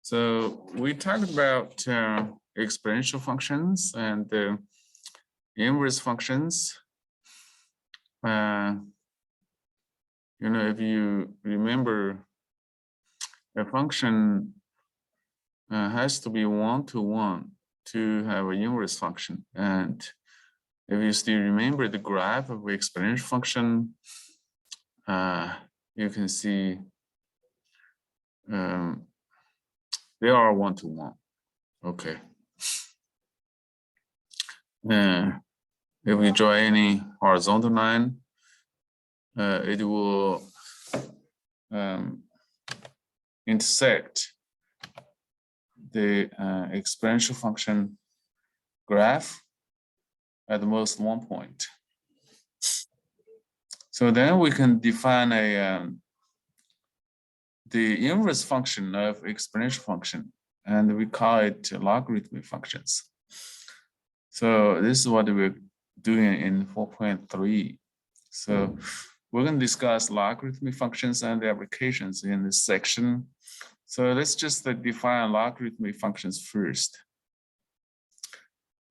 So we talked about exponential functions and inverse functions. If you remember, a function has to be one-to-one to have an inverse function. And if you still remember the graph of exponential function, you can see they are one-to-one. Okay. If we draw any horizontal line, it will intersect the exponential function graph at the most one point. So then we can define the inverse function of exponential function, and we call it logarithmic functions. So this is what we're doing in 4.3. So we're going to discuss logarithmic functions and the applications in this section. So let's just define logarithmic functions first.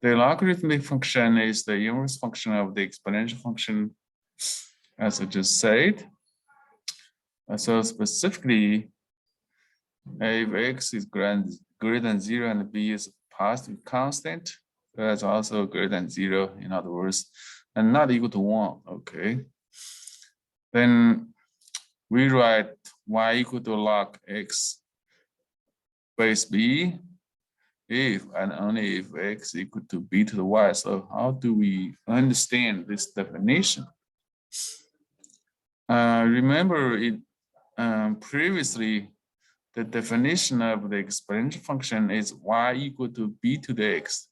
The logarithmic function is the inverse function of the exponential function, as I just said. So specifically, if x is greater than 0 and b is a positive constant, that's also greater than 0, in other words, and not equal to 1, okay? Then we write y equal to log x base b if and only if x equal to b to the y. So how do we understand this definition? Remember it previously, the definition of the exponential function is y equal to b to the x.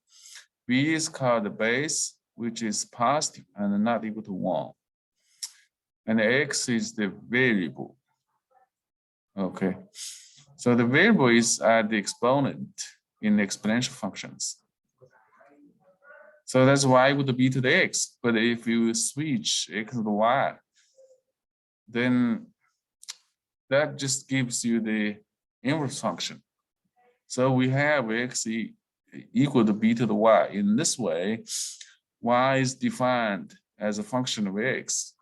B is called the base, which is positive and not equal to 1. And x is the variable. Okay. So the variable is the exponent in exponential functions. So that's y equal to b to the x. But if you switch x to the y, then that just gives you the inverse function. So we have x equal to b to the y. In this way, y is defined as a function of x.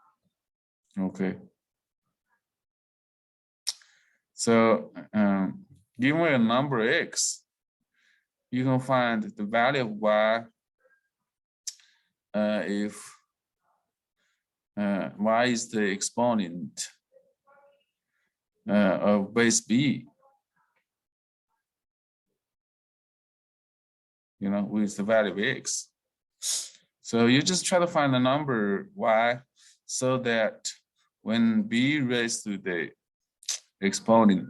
Okay. So given a number x, you can find the value of y if y is the exponent of base b, with the value of x. So you just try to find the number y so that when b raised to the exponent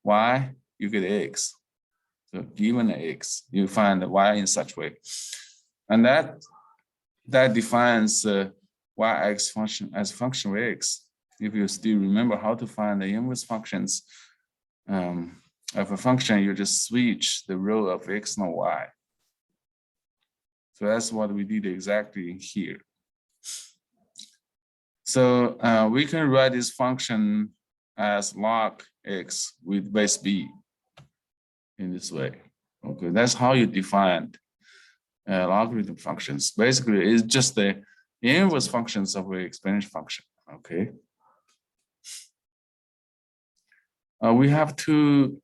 y, you get x. So given x, you find the y in such way. And that defines y(x) function as a function of x. If you still remember how to find the inverse functions of a function, you just switch the row of x and y. So that's what we did exactly here. So we can write this function as log x with base b in this way. Okay, that's how you define logarithm functions. Basically, it's just the inverse functions of an exponential function. Okay. We have two,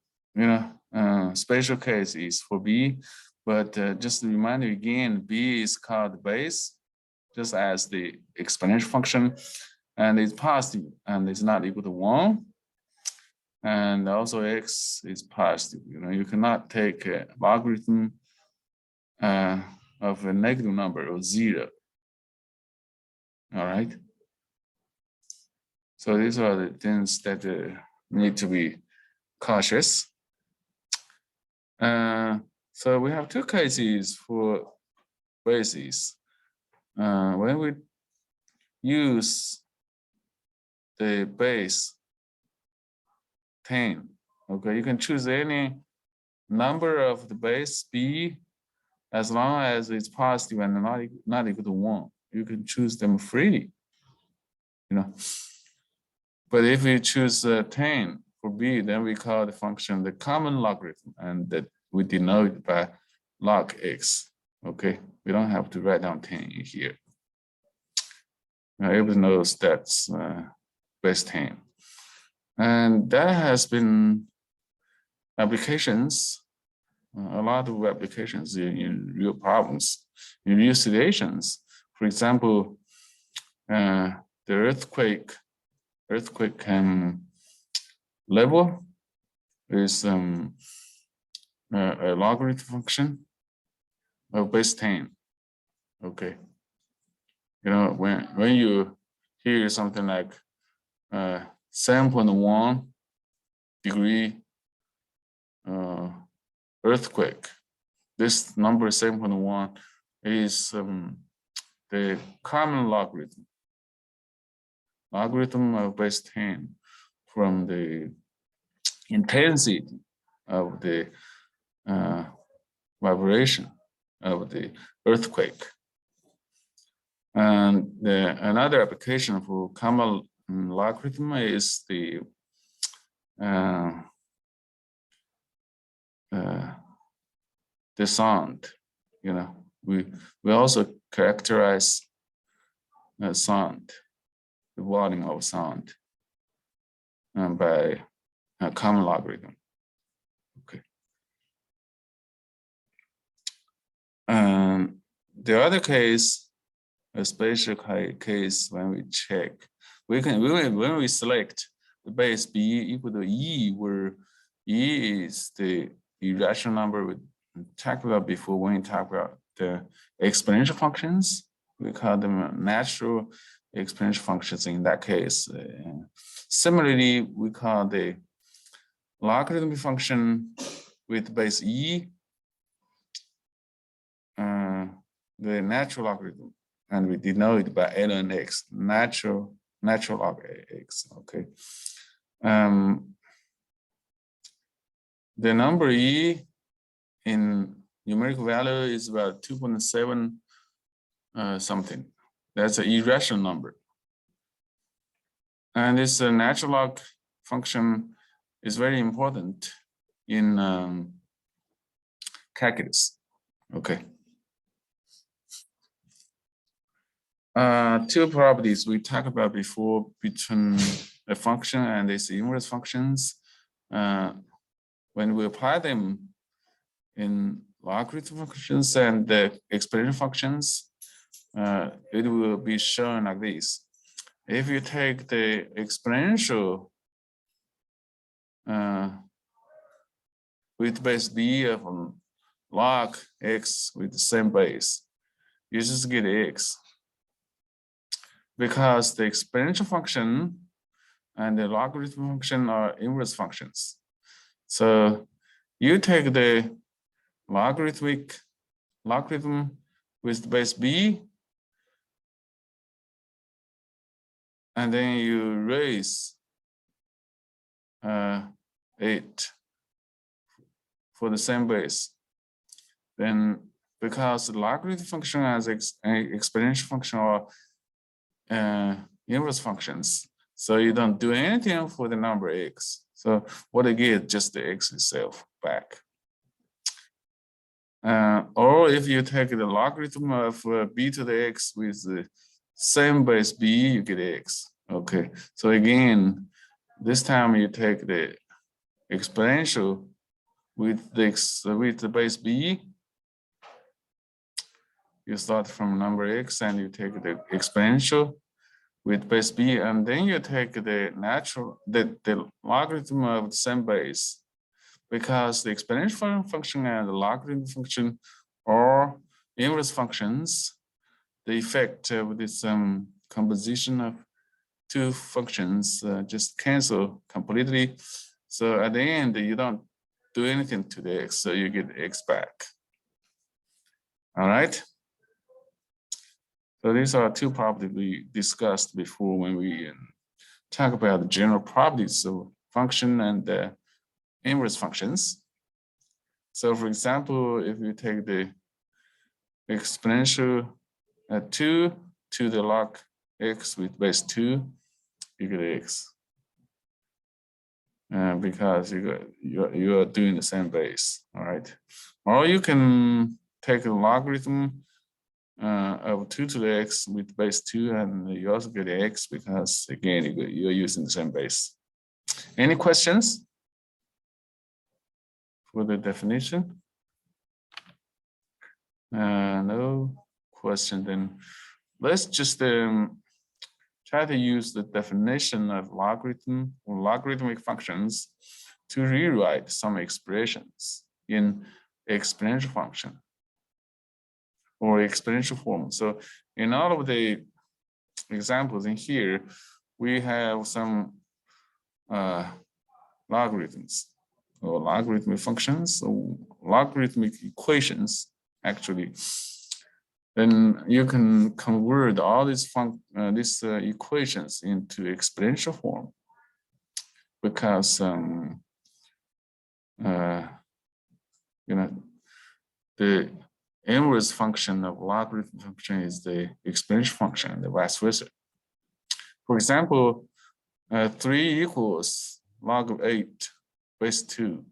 special cases for b, but just to remind you again, b is called base, just as the exponential function, and it's positive and it's not equal to 1. And also x is positive. You cannot take a logarithm of a negative number or 0. All right. So these are the things that need to be cautious. So we have two cases for bases. When we use the base 10, okay, you can choose any number of the base b as long as it's positive and not equal to 1. You can choose them freely, But if you choose 10 for b, then we call the function the common logarithm, and that we denote by log x. Okay, we don't have to write down 10 in here. Now everybody knows that's base 10. And that has been applications, a lot of applications in real problems, in real situations. For example, the earthquake can level is a logarithm function of base 10. Okay. You know, when you hear something like 7.1 degree earthquake, this number 7.1 is the common logarithm of base 10 from the intensity of the vibration of the earthquake. And another application for common logarithm is the sound. You know, we also characterize sound, the volume of sound, by a common logarithm. Okay. The other case, a special case, when we check, when we select the base b equal to e, where e is the irrational number we talked about before when we talk about the exponential functions. We call them natural exponential functions in that case. Similarly, we call the logarithmic function with base e the natural logarithm, and we denote it by ln x, natural log x. Okay. The number e in numerical value is about 2.7 something. That's an irrational number. And this natural log function is very important in calculus. Okay. Two properties we talked about before between a function and its inverse functions. When we apply them in logarithm functions and the exponential functions, it will be shown like this. If you take the exponential with base b of log x with the same base, you just get x. Because the exponential function and the logarithm function are inverse functions. So you take the logarithm with base b, and then you raise it for the same base. Then because the logarithm function has exponential function or inverse functions, so you don't do anything for the number x. So what you get just the x itself back. Or if you take the logarithm of b to the x with the same base b, you get x. Okay, so again, this time you take the exponential with the base b. You start from number x and you take the exponential with base b, and then you take the logarithm of the same base, because the exponential function and the logarithm function are inverse functions. The effect of this composition of two functions just cancel completely. So at the end, you don't do anything to the x, so you get x back. All right. So these are two properties we discussed before when we talk about the general properties of function and inverse functions. So for example, if you take the exponential 2 to the log x with base 2, you get x. because you're doing the same base, all right? Or you can take a logarithm of 2 to the x with base 2, and you also get x because, again, you're using the same base. Any questions for the definition? No question. Then let's just try to use the definition of logarithm or logarithmic functions to rewrite some expressions in exponential function or exponential form. So in all of the examples in here, we have some logarithms or logarithmic functions or logarithmic equations, actually. Then you can convert all these equations into exponential form, because the inverse function of logarithm function is the exponential function, and vice versa. For example, 3 equals log of 8 base 2.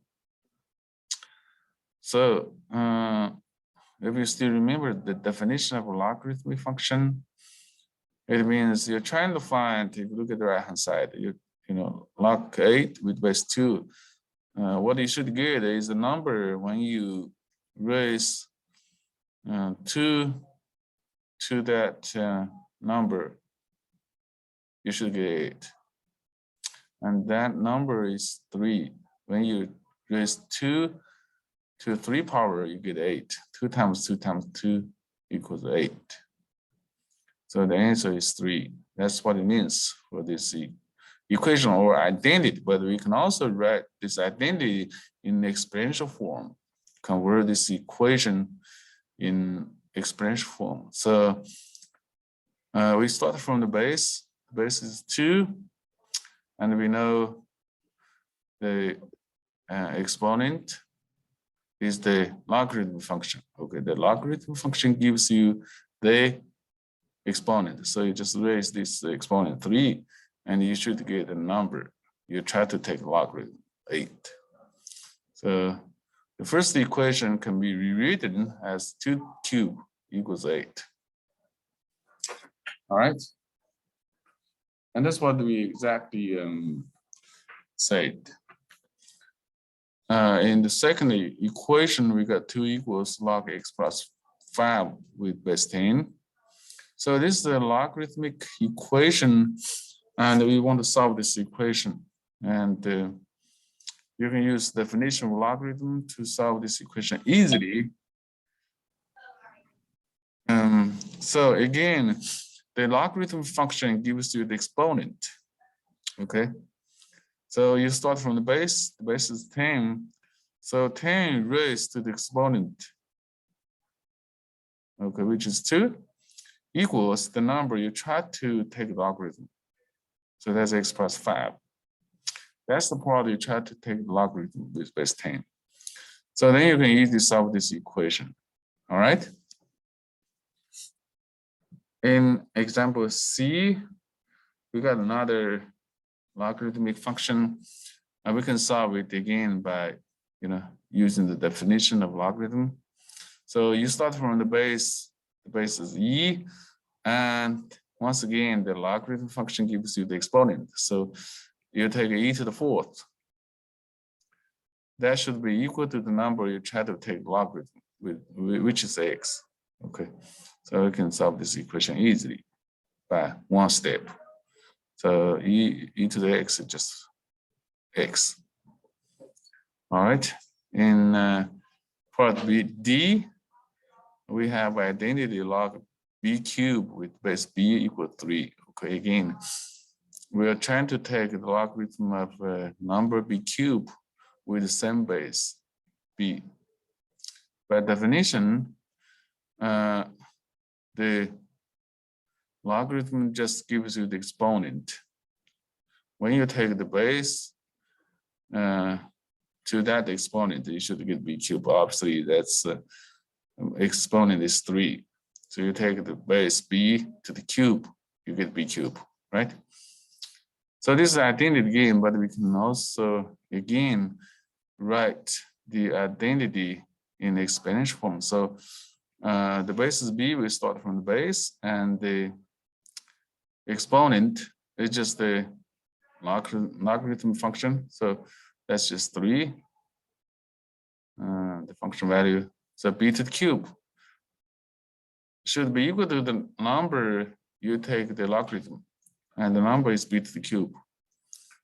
So if you still remember the definition of a logarithmic function, it means you're trying to find, if you look at the right hand side, log 8 with base 2. What you should get is a number when you raise 2 to that number, you should get 8. And that number is 3. When you raise 2 to 3 power, you get 8. 2 times 2 times 2 equals 8. So the answer is 3. That's what it means for this equation or identity. But we can also write this identity in exponential form, convert this equation in exponential form. So we start from the base. The base is 2, and we know the exponent is the logarithm function. Okay, the logarithm function gives you the exponent. So you just raise this exponent 3, and you should get a number. You try to take logarithm 8. So the first equation can be rewritten as 2 cubed equals 8. All right. And that's what we exactly said. In the second equation, we got 2 equals log x plus 5 with base 10. So this is a logarithmic equation, and we want to solve this equation. And you can use the definition of logarithm to solve this equation easily. So again, the logarithm function gives you the exponent. Okay. So you start from the base is 10. So 10 raised to the exponent, okay, which is 2, equals the number you try to take logarithm. So that's x plus 5. That's the part you try to take the logarithm with base 10. So then you can easily solve this equation. All right. In example C, we got another logarithmic function, and we can solve it again by using the definition of logarithm. So you start from the base is e, and once again the logarithm function gives you the exponent. So you take e to the 4th. That should be equal to the number you try to take logarithm with, which is x. Okay, so we can solve this equation easily by one step. So e to the x is just x. All right. In part D, we have identity log b cubed with base b equal 3. Okay, again, we are trying to take the logarithm of number b cubed with the same base b. By definition, the logarithm just gives you the exponent. When you take the base to that exponent, you should get b cubed. Obviously, that's exponent is 3. So you take the base b to the cube, you get b cubed, right? So this is identity again, but we can also again write the identity in exponential form. So the base is b, we start from the base, and the exponent is just the logarithm function. So that's just 3. The function value, so b to the cube should be equal to the number you take the logarithm, and the number is b to the cube.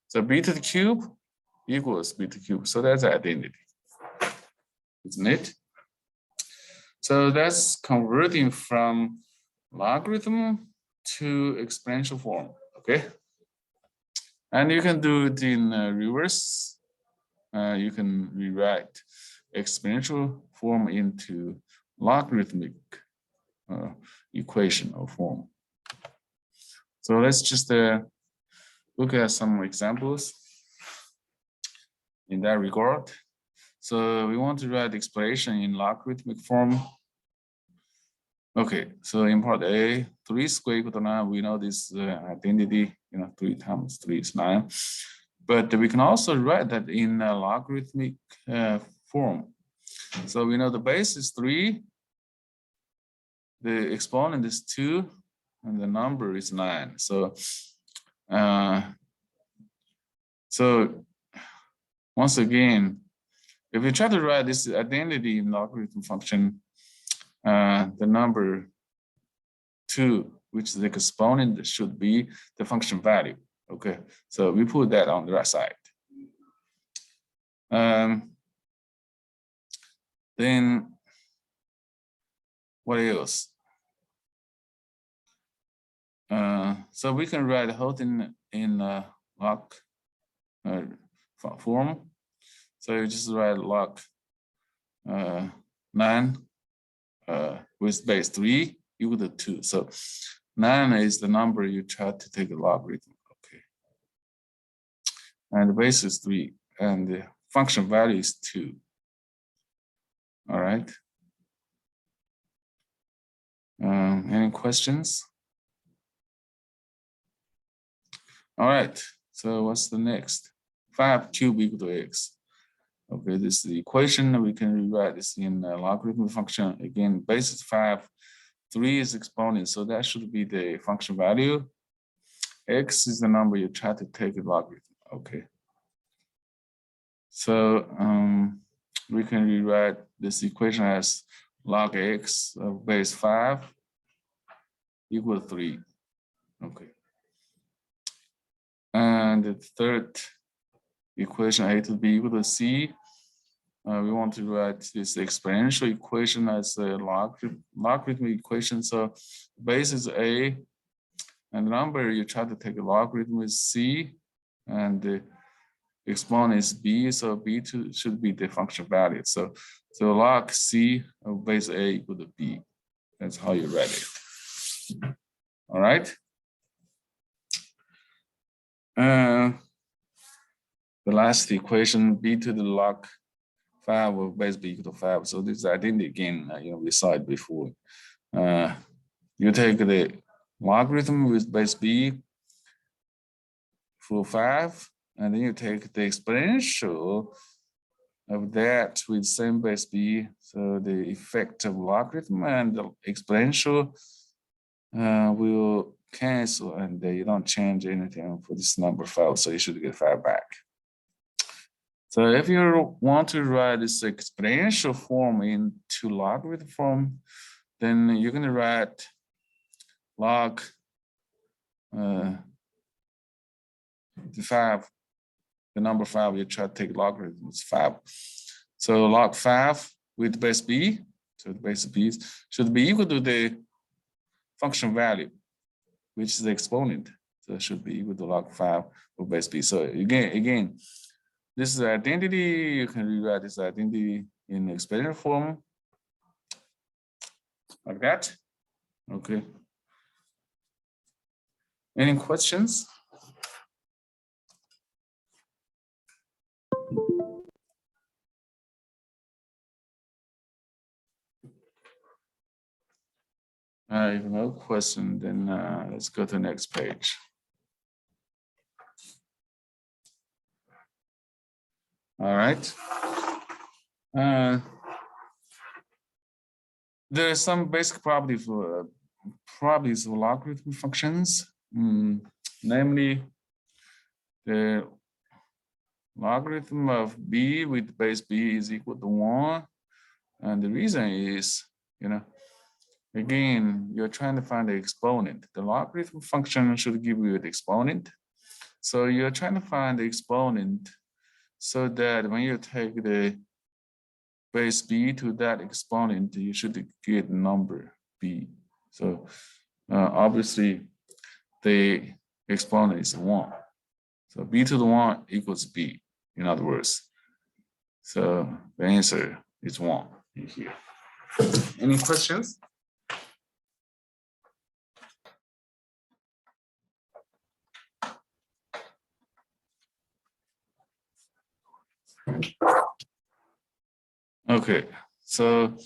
So b to the cube equals b to the cube. So that's identity, isn't it? So that's converting from logarithm to exponential form, okay? And you can do it in reverse. You can rewrite exponential form into logarithmic equation or form. So let's just look at some examples in that regard. So we want to write the expression in logarithmic form. Okay, so in part A, 3 squared equal to 9. We know this identity, 3 times 3 is 9. But we can also write that in a logarithmic form. So we know the base is 3, the exponent is 2, and the number is 9. So once again, if we try to write this identity in logarithm function, the number 2, which is the exponent, should be the function value. Okay, so we put that on the right side. Then what else? So we can write the whole thing in log form. So you just write log 9 with base 3 equal to 2. So 9 is the number you try to take a logarithm. Okay. And the base is 3, and the function value is 2. All right. Any questions? All right. So what's the next? 5 cube equal to x. Okay, this is the equation. We can rewrite this in a logarithmic function. Again, base is 5, 3 is exponent, so that should be the function value. X is the number you try to take a logarithm. Okay. So we can rewrite this equation as log x of base 5 equal to 3. Okay. And the third equation, a to b equal to c. We want to write this exponential equation as a logarithmic equation. So base is a, and the number you try to take a logarithm is c, and the exponent is b. So b2 should be the function value. So log c of base a equal to b. That's how you write it. All right. The last equation, b to the log 5 of base b equal to 5. So this is identity again. We saw it before. You take the logarithm with base b for 5, and then you take the exponential of that with same base b. So the effect of logarithm and the exponential will cancel, and you don't change anything for this number 5. So you should get 5 back. So if you want to write this exponential form into logarithm form, then you're going to write log the 5, the number 5, you try to take logarithm is 5. So log 5 with base b, so the base b should be equal to the function value, which is the exponent. So it should be equal to log 5 of base b. So again, this is identity. You can rewrite this identity in exponential form like that. Okay. Any questions? If no question, then let's go to the next page. All right. There are some basic properties of logarithm functions, namely the logarithm of b with base b is equal to 1. And the reason is, again, you're trying to find the exponent. The logarithm function should give you the exponent. So you're trying to find the exponent so that when you take the base b to that exponent, you should get number b. So obviously, the exponent is 1. So b to the 1 equals b, in other words. So the answer is 1 in here. Any questions? Okay, so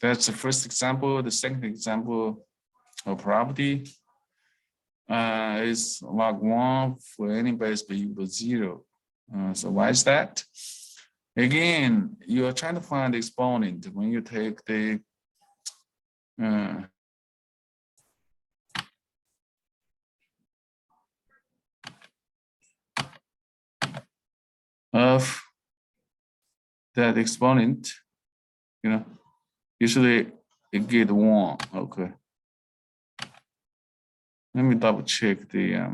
that's the first example. The second example of property is log 1 for any base b equal to 0. So why is that? Again, you are trying to find the exponent when you take the of that exponent, usually it get 1. Okay. Let me double check the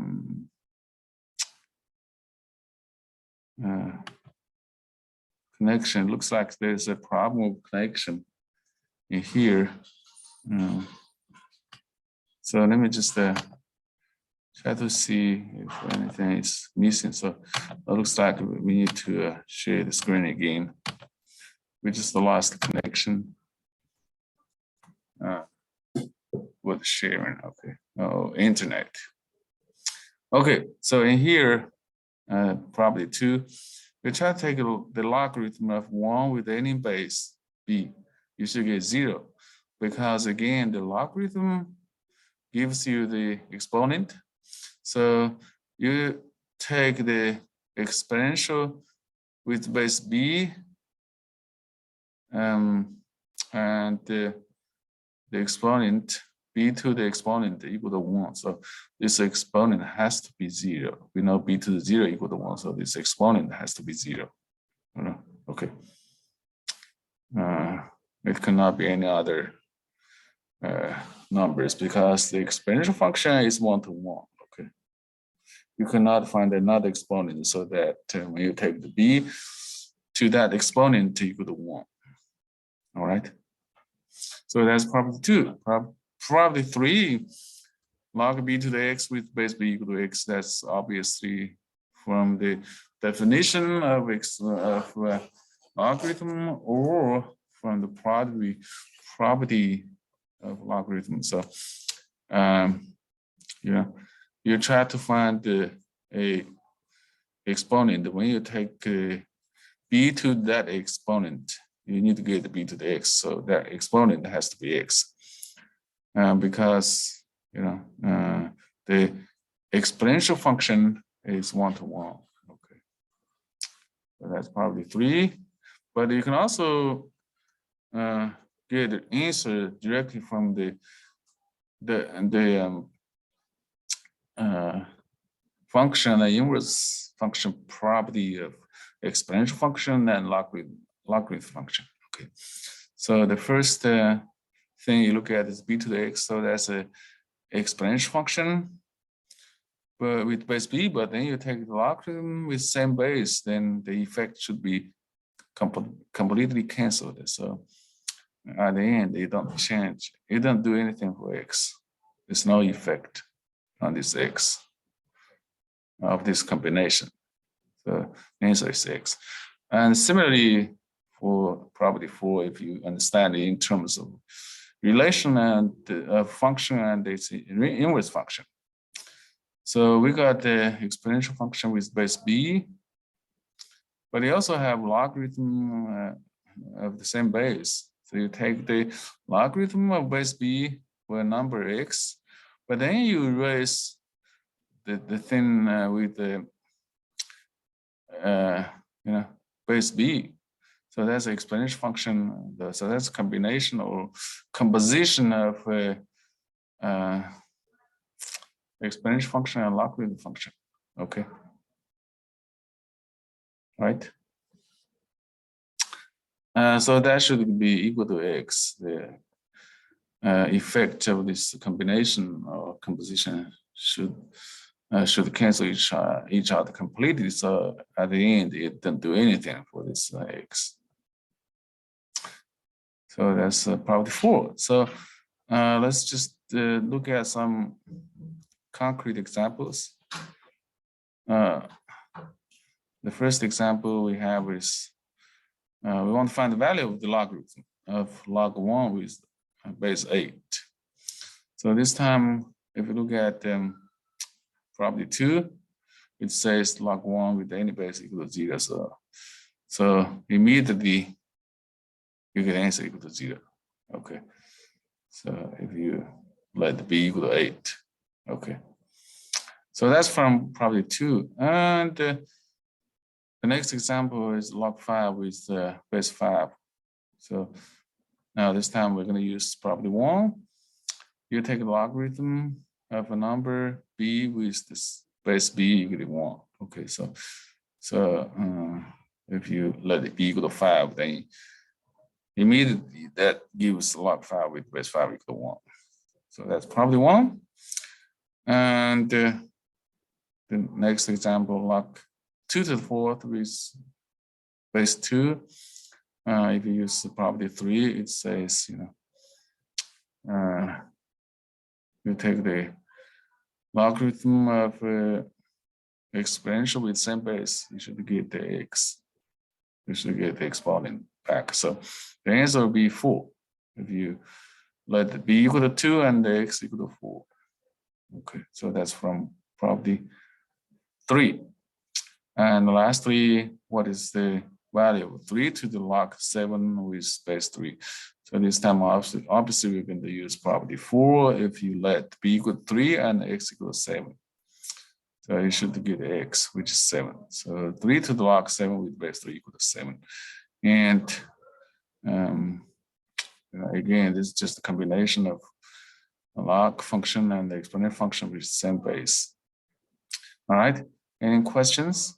connection. Looks like there's a problem with connection in here. So let me just try to see if anything is missing. So it looks like we need to share the screen again. We just lost the connection with sharing. Okay. Oh, internet. Okay. So in here, probably 2, we try to take the logarithm of 1 with any base b. You should get 0 because again, the logarithm gives you the exponent. So you take the exponential with base b and the exponent b to the exponent equal to 1. So this exponent has to be 0. We know b to the 0 equal to 1. So this exponent has to be 0. Okay. It cannot be any other numbers because the exponential function is 1 to 1. Okay. You cannot find another exponent so that when you take the b to that exponent equal to 1. All right. So that's property 2. Property 3, log b to the x with base b equal to x. That's obviously from the definition of logarithm or from the property of logarithm. So, you try to find a exponent. When you take b to that exponent, you need to get the b to the x. So that exponent has to be x. Because the exponential function is 1 to 1. Okay, so that's probably 3. But you can also get the answer directly from the function, the inverse function property of exponential function and logarithm function. Okay, so the first thing you look at is b to the x. So that's a exponential function, but with base b. But then you take the logarithm with same base, then the effect should be completely canceled. So at the end, it don't change. It don't do anything for x. There's no effect on this x of this combination. So answer is x. And similarly for property 4, if you understand it in terms of relation and function and its inverse function. So we got the exponential function with base b, but they also have logarithm of the same base. So you take the logarithm of base b for a number x, but then you erase the thing with the base b. So that's an exponential function. So that's a combination or composition of exponential function and logarithmic function. Okay. Right. So that should be equal to x. The effect of this combination or composition should cancel each other completely. So at the end, it doesn't do anything for this x. So that's property 4. So let's just look at some concrete examples. The first example we have is we want to find the value of the logarithm of log 1 with base 8. So this time, if you look at property 2, it says log 1 with any base equal to 0. So immediately you get answer equal to 0. Okay. So if you let b equal to 8. Okay. So that's from property 2. And the next example is log 5 with base 5. So now this time we're going to use property 1. You take a logarithm of a number b with this base b equal to 1. Okay, so if you let it b equal to 5, then immediately that gives log 5 with base 5 equal to 1. So that's property 1. And the next example, log 2 to the 4th with base 2. If you use property 3, it says, you take the logarithm of exponential with same base, you should get the x. You should get the exponent back. So the answer will be 4 if you let the b equal to 2 and the x equal to 4. Okay, so that's from property 3. And lastly, what is the value of 3 to the log 7 with base 3? So this time, obviously we're going to use property 4 if you let b equal to 3 and x equal to 7. So you should get x, which is 7. So 3 to the log 7 with base 3 equal to 7. And again, this is just a combination of a log function and the exponential function with the same base. All right, any questions?